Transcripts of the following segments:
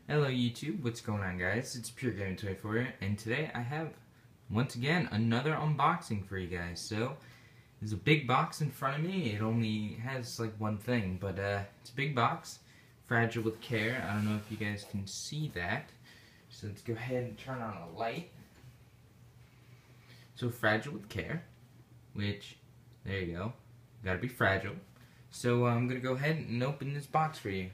Hello YouTube, what's going on guys? It's Pure Gaming 24 and today I have, once again, another unboxing for you guys. So, there's a big box in front of me. It only has like one thing, but it's a big box, fragile with care. I don't know if you guys can see that. So let's go ahead and turn on a light. So fragile with care, which, there you go, gotta be fragile. So I'm gonna go ahead and open this box for you.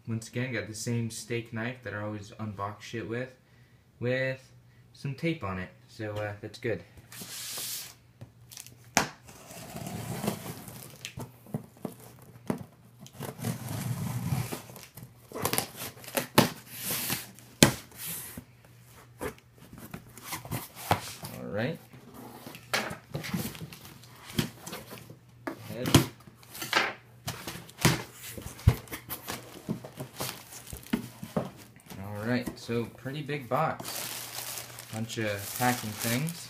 Once again, got the same steak knife that I always unbox shit with some tape on it. So that's good. Alright. Head. Alright, so pretty big box. Bunch of packing things.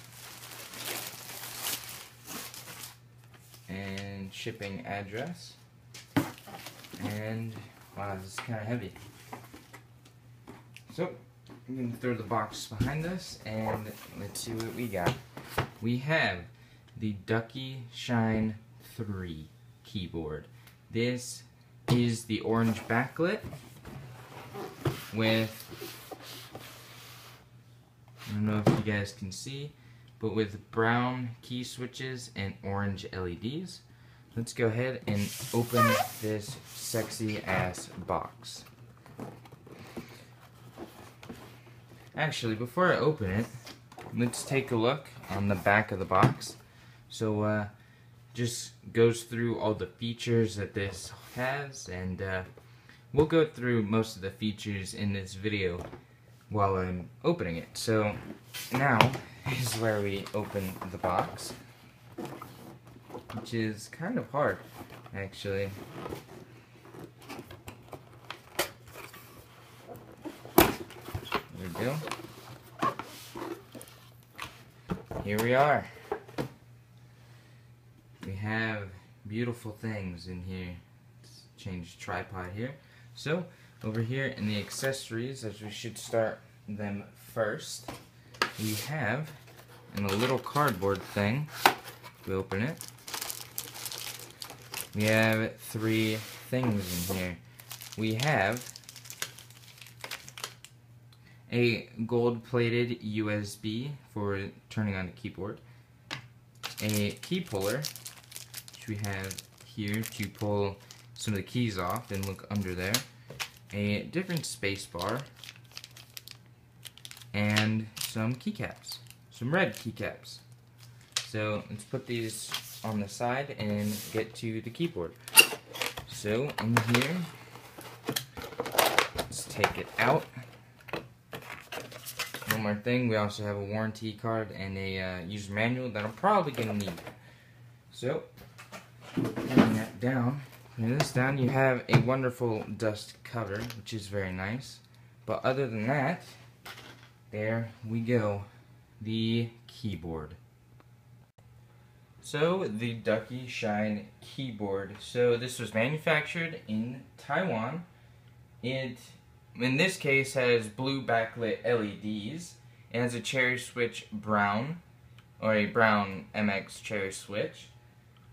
And shipping address. And wow, this is kind of heavy. So, I'm going to throw the box behind us and let's see what we got. We have the Ducky Shine 3 keyboard. This is the orange backlit with, I don't know if you guys can see, but with brown key switches and orange LEDs. Let's go ahead and open this sexy ass box. Actually, before I open it, let's take a look on the back of the box. So just goes through all the features that this has, and we'll go through most of the features in this video while I'm opening it. So now is where we open the box, which is kind of hard, actually. There we go. Here we are. We have beautiful things in here. Let's change the tripod here. So, over here in the accessories, as we should start them first, we have, in a little cardboard thing, we open it, we have 3 things in here. We have a gold-plated USB for turning on the keyboard, a key puller, which we have here to pull some of the keys off and look under there, a different spacebar, and some keycaps, some red keycaps. So let's put these on the side and get to the keyboard. So in here, let's take it out. One more thing, we also have a warranty card and a user manual that I'm probably going to need. So, putting that down, putting this down, you have a wonderful dust cover, which is very nice. But other than that, there we go, the keyboard. So, the Ducky Shine keyboard. So, this was manufactured in Taiwan. It, in this case, has blue backlit LEDs. It has a cherry switch brown, or a brown MX cherry switch.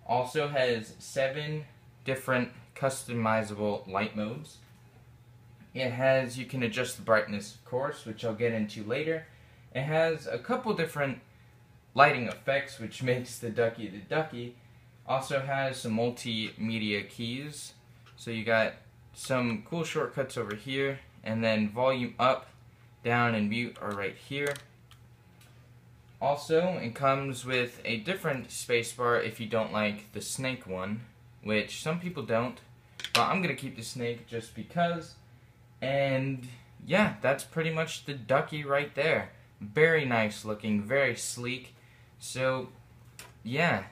Also has 7 different customizable light modes. It has, you can adjust the brightness, of course, which I'll get into later. It has a couple different lighting effects, which makes the Ducky. Also has some multimedia keys. So you got some cool shortcuts over here, and then volume up, down, and mute are right here. Also, it comes with a different spacebar if you don't like the snake one, which some people don't, but I'm going to keep the snake just because. And yeah, that's pretty much the Ducky right there. Very nice looking, very sleek. So yeah,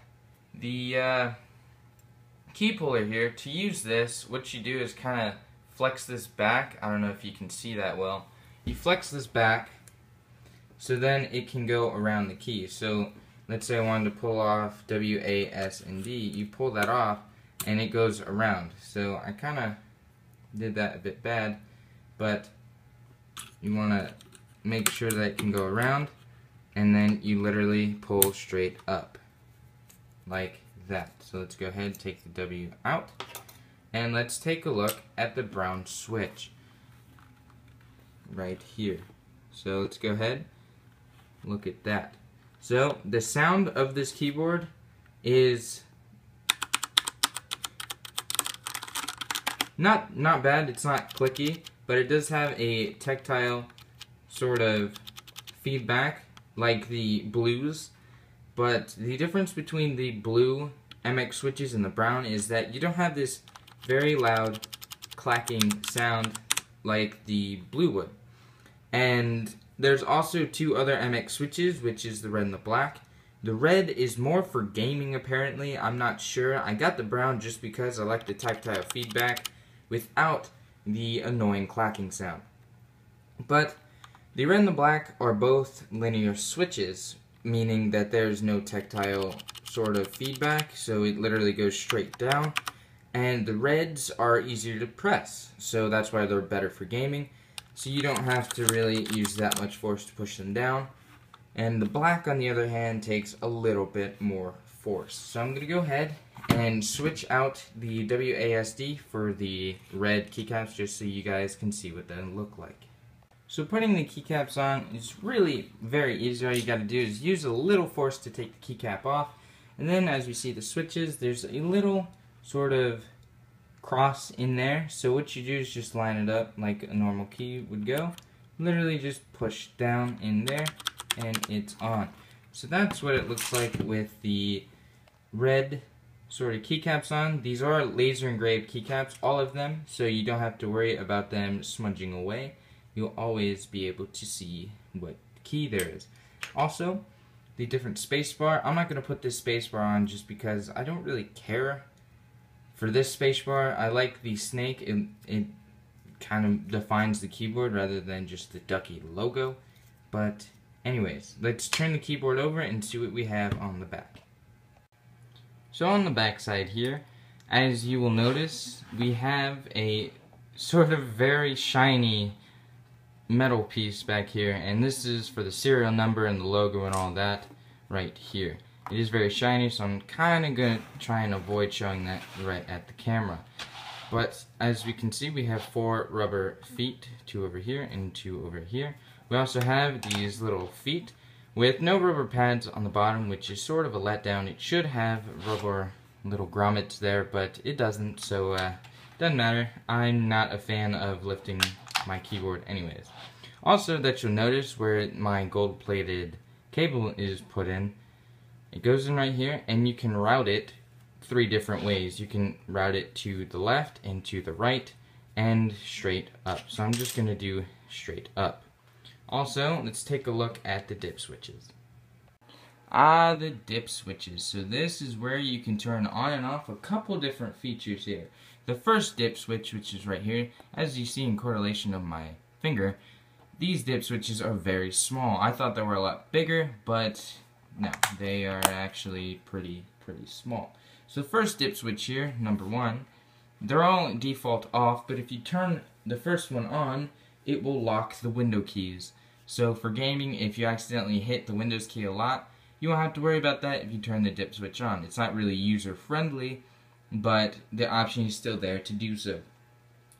the key puller here, to use this, what you do is kind of flex this back. I don't know if you can see that well. You flex this back, so then it can go around the key. So let's say I wanted to pull off W, A, S, and D. You pull that off, and it goes around. So I kind of did that a bit bad, but you want to make sure that it can go around, and then you literally pull straight up like that. So let's go ahead and take the W out, and let's take a look at the brown switch right here. So let's go ahead, look at that. So the sound of this keyboard is not bad. It's not clicky, but it does have a tactile sort of feedback like the blues. But the difference between the blue MX switches and the brown is that you don't have this very loud clacking sound like the blue would. And there's also two other MX switches, which is the red and the black. The red is more for gaming apparently, I'm not sure. I got the brown just because I like the tactile feedback without the annoying clacking sound. But the red and the black are both linear switches, meaning that there's no tactile sort of feedback, so it literally goes straight down. And the reds are easier to press, so that's why they're better for gaming. So you don't have to really use that much force to push them down. And the black, on the other hand, takes a little bit more force. So I'm going to go ahead and switch out the WASD for the red keycaps just so you guys can see what they look like. So putting the keycaps on is really very easy. All you got to do is use a little force to take the keycap off. And then as we see the switches, there's a little sort of cross in there. So what you do is just line it up like a normal key would go. Literally just push down in there and it's on. So that's what it looks like with the red sort of keycaps on. These are laser engraved keycaps, all of them, so you don't have to worry about them smudging away. You'll always be able to see what key there is. Also, the different spacebar. I'm not going to put this spacebar on just because I don't really care for this spacebar. I like the snake. It kind of defines the keyboard rather than just the Ducky logo. But anyways, let's turn the keyboard over and see what we have on the back. So on the back side here, as you will notice, we have a sort of very shiny metal piece back here, and this is for the serial number and the logo and all that right here. It is very shiny, so I'm kind of going to try and avoid showing that right at the camera. But as we can see, we have 4 rubber feet, 2 over here and 2 over here. We also have these little feet with no rubber pads on the bottom, which is sort of a letdown. It should have rubber little grommets there, but it doesn't, so doesn't matter. I'm not a fan of lifting my keyboard anyways. Also, that you'll notice where my gold-plated cable is put in, it goes in right here, and you can route it 3 different ways. You can route it to the left and to the right and straight up. So I'm just going to do straight up. Also, let's take a look at the dip switches. The dip switches. So this is where you can turn on and off a couple different features here. The first dip switch, which is right here, as you see in correlation of my finger, these dip switches are very small. I thought they were a lot bigger, but no, they are actually pretty small. So the first dip switch here, number 1, they're all default off, but if you turn the first one on, it will lock the window keys. So for gaming, if you accidentally hit the Windows key a lot, you won't have to worry about that if you turn the dip switch on. It's not really user friendly, but the option is still there to do so.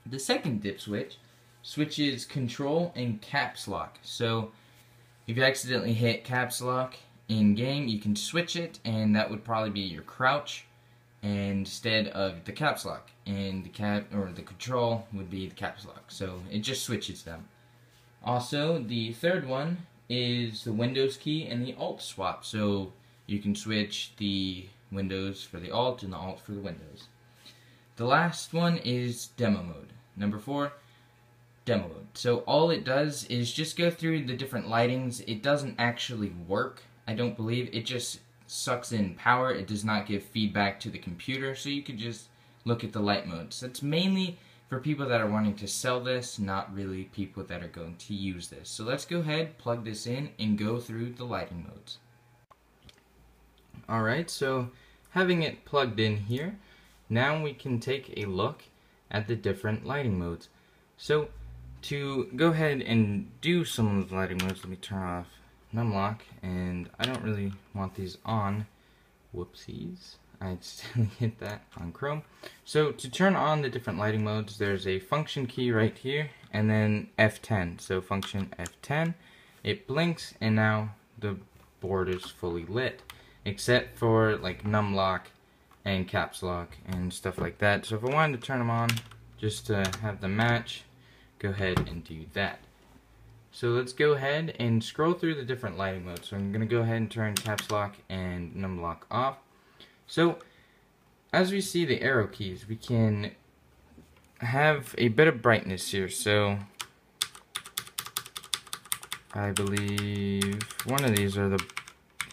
The second dip switch switches control and caps lock. So if you accidentally hit caps lock in game, you can switch it, and that would probably be your crouch instead of the caps lock, and the control would be the caps lock. So it just switches them. Also, the third one is the Windows key and the Alt swap. So you can switch the Windows for the Alt and the Alt for the Windows. The last one is demo mode. Number 4, demo mode. So all it does is just go through the different lightings. It doesn't actually work, I don't believe. It just sucks in power. It does not give feedback to the computer, so you could just look at the light modes. That's mainly for people that are wanting to sell this, not really people that are going to use this. So let's go ahead, plug this in, and go through the lighting modes. Alright, so having it plugged in here, now we can take a look at the different lighting modes. So to go ahead and do some of the lighting modes, let me turn off numlock, and I don't really want these on. Whoopsies. I accidentally hit that on Chrome. So to turn on the different lighting modes, there's a function key right here, and then F10. So function F10, it blinks, and now the board is fully lit, except for like numlock and caps lock and stuff like that. So if I wanted to turn them on just to have them match, go ahead and do that. So let's go ahead and scroll through the different lighting modes. So I'm going to go ahead and turn caps lock and numlock off. So as we see the arrow keys, we can have a bit of brightness here. So I believe one of these are the,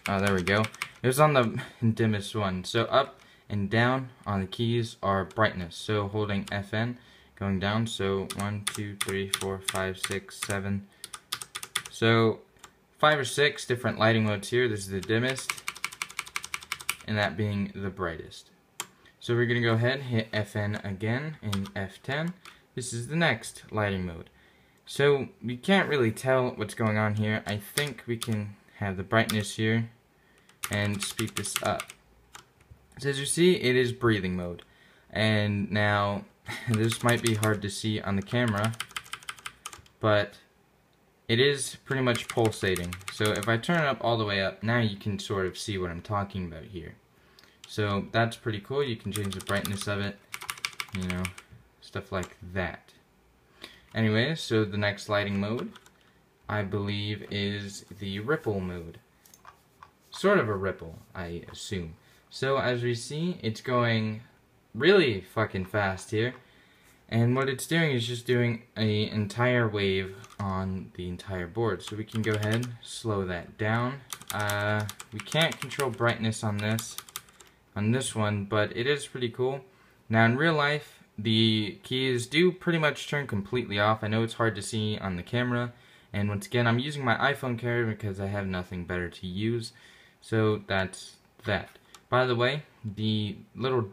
oh, there we go. It was on the dimmest one. So up and down on the keys are brightness. So holding FN, going down. So 1, 2, 3, 4, 5, 6, 7. So 5 or 6 different lighting modes here. This is the dimmest, and that being the brightest. So we're going to go ahead and hit FN again in F10. This is the next lighting mode. So we can't really tell what's going on here. I think we can have the brightness here and speed this up. So as you see, it is breathing mode. And now this might be hard to see on the camera, but it is pretty much pulsating. So if I turn it up all the way up, now you can sort of see what I'm talking about here. So that's pretty cool. You can change the brightness of it, you know, stuff like that. Anyway, so the next lighting mode, I believe, is the ripple mode. Sort of a ripple, I assume. So as we see, it's going really fucking fast here. And what it's doing is just doing an entire wave on the entire board. So we can go ahead and slow that down. We can't control brightness on this one, but it is pretty cool. Now in real life, the keys do pretty much turn completely off. I know it's hard to see on the camera. And once again, I'm using my iPhone camera because I have nothing better to use. So that's that. By the way, the little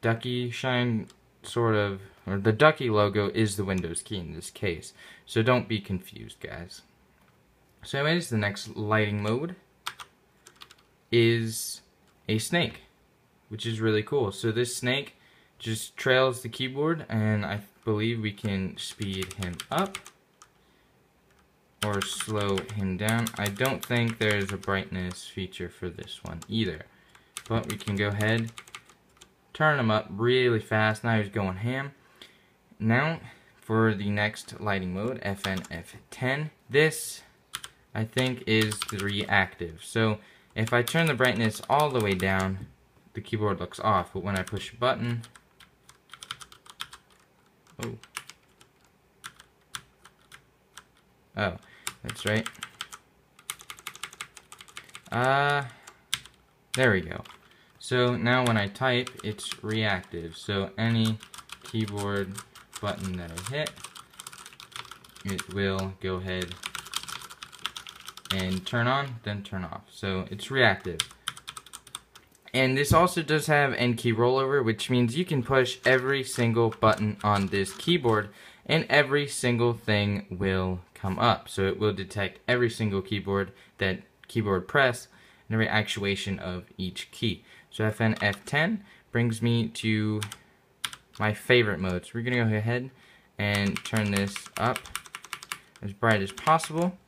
Ducky Shine sort of, or the Ducky logo is the Windows key in this case. So don't be confused, guys. So anyways, the next lighting mode is a snake, which is really cool. So this snake just trails the keyboard, and I believe we can speed him up or slow him down. I don't think there's a brightness feature for this one either, but we can go ahead, turn him up really fast. Now he's going ham. Now for the next lighting mode, FN F10. This, I think, is the reactive. So if I turn the brightness all the way down, the keyboard looks off, but when I push a button, oh, that's right. There we go. So now when I type, it's reactive. So any keyboard button that I hit, it will go ahead and turn on, then turn off. So it's reactive. And this also does have end key rollover, which means you can push every single button on this keyboard and every single thing will come up. So it will detect every single keyboard press and every actuation of each key. So FN F10 brings me to my favorite mode. So we're going to go ahead and turn this up as bright as possible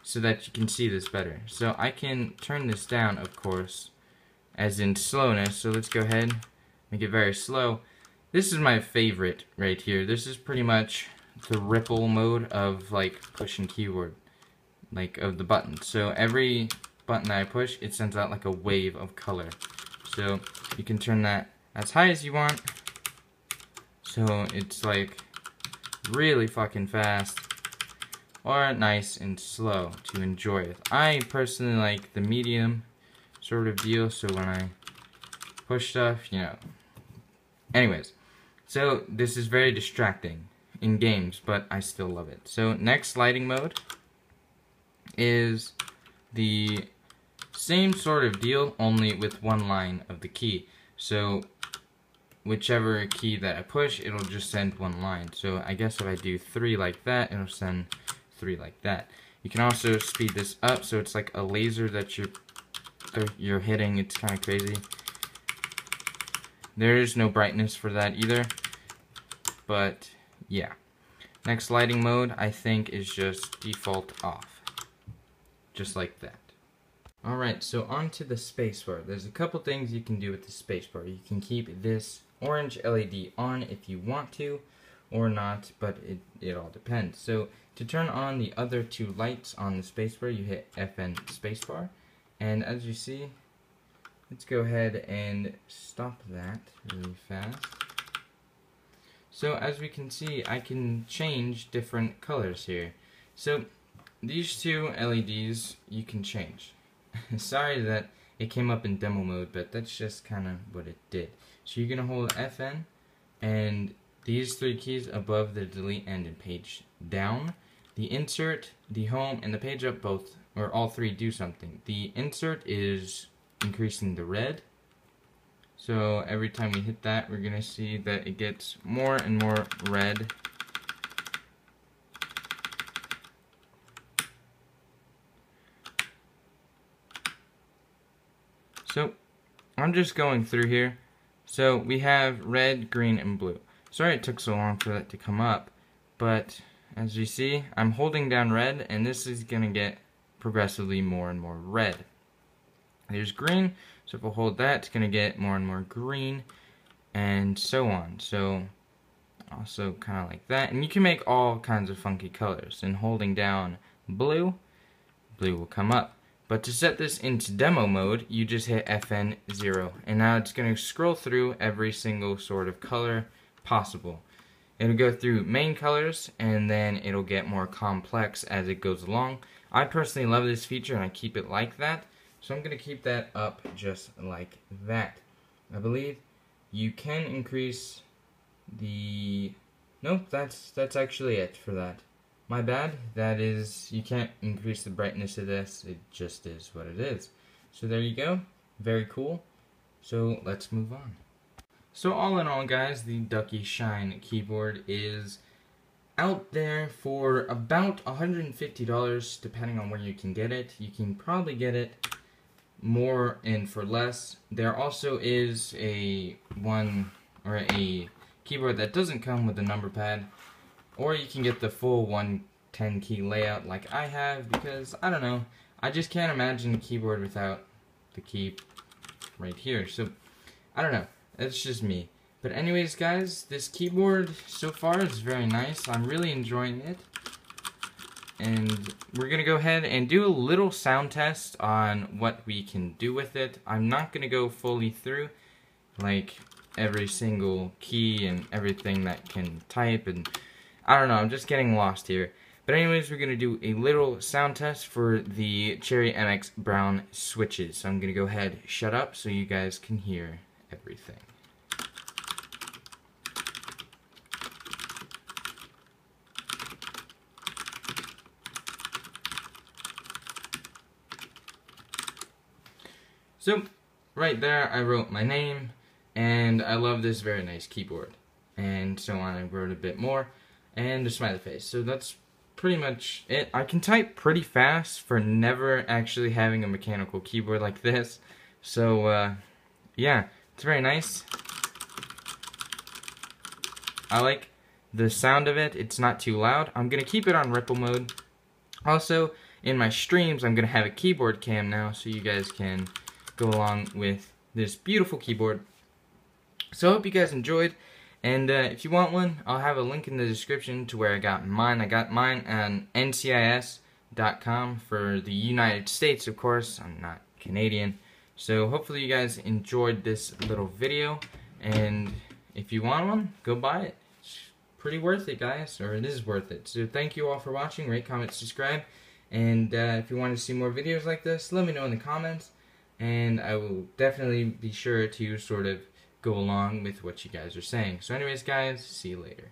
so that you can see this better. So I can turn this down, of course, as in slowness. So let's go ahead, make it very slow. This is my favorite right here. This is pretty much the ripple mode of like pushing keyboard, like of the buttons. So every button that I push, it sends out like a wave of color. So you can turn that as high as you want. So it's like really fucking fast or nice and slow to enjoy it. I personally like the medium sort of deal, so when I push stuff, you know. Anyways, so this is very distracting in games, but I still love it. So next lighting mode is the same sort of deal, only with one line of the key. So whichever key that I push, it'll just send one line. So I guess if I do 3 like that, it'll send 3 like that. You can also speed this up so it's like a laser that you're hitting. It's kind of crazy. There is no brightness for that either, but yeah. Next lighting mode I think is just default off, just like that. Alright, so on to the spacebar. There's a couple things you can do with the spacebar. You can keep this orange LED on if you want to, or not, but it all depends. So to turn on the other 2 lights on the spacebar, you hit FN spacebar, and as you see, let's go ahead and stop that really fast. So as we can see, I can change different colors here. So these 2 LEDs you can change. Sorry that it came up in demo mode, but that's just kind of what it did. So you're going to hold FN and these 3 keys above the delete end and page down. The insert, the home, and the page up both, or all 3 do something. The insert is increasing the red. So every time we hit that, we're going to see that it gets more and more red. So I'm just going through here. So we have red, green, and blue. Sorry it took so long for that to come up, but as you see, I'm holding down red, and this is going to get progressively more and more red. There's green, so if I hold that, it's going to get more and more green, and so on. So also kind of like that, and you can make all kinds of funky colors. And holding down blue, blue will come up. But to set this into demo mode, you just hit FN0, and now it's going to scroll through every single sort of color possible. It'll go through main colors, and then it'll get more complex as it goes along. I personally love this feature, and I keep it like that, so I'm going to keep that up just like that. I believe you can increase the... Nope, that's actually it for that. My bad, that is, you can't increase the brightness of this, it just is what it is. So there you go, very cool. So let's move on. So all in all guys, the Ducky Shine keyboard is out there for about $150 depending on where you can get it. You can probably get it more and for less. There also is a keyboard that doesn't come with a number pad. Or you can get the full 110 key layout like I have, because, I don't know, I just can't imagine a keyboard without the key right here. So, I don't know, that's just me. But anyways guys, this keyboard so far is very nice. I'm really enjoying it. And we're going to go ahead and do a little sound test on what we can do with it. I'm not going to go fully through, like, every single key and everything that can type, and I don't know, I'm just getting lost here. But anyways, we're going to do a little sound test for the Cherry MX Brown switches. So I'm going to go ahead, shut up, so you guys can hear everything. So, right there I wrote my name, and I love this very nice keyboard. And so on, I wrote a bit more, and a smiley face. So that's pretty much it. I can type pretty fast for never actually having a mechanical keyboard like this. So, yeah, it's very nice. I like the sound of it. It's not too loud. I'm going to keep it on ripple mode. Also, in my streams, I'm going to have a keyboard cam now, so you guys can go along with this beautiful keyboard. So I hope you guys enjoyed, and if you want one, I'll have a link in the description to where I got mine. I got mine on ncis.com for the United States, of course. I'm not Canadian. So hopefully you guys enjoyed this little video, and if you want one, go buy it. It's pretty worth it, guys, or it is worth it. So thank you all for watching. Rate, comment, subscribe, and if you want to see more videos like this, let me know in the comments, and I will definitely be sure to sort of go along with what you guys are saying. So anyways guys, see you later.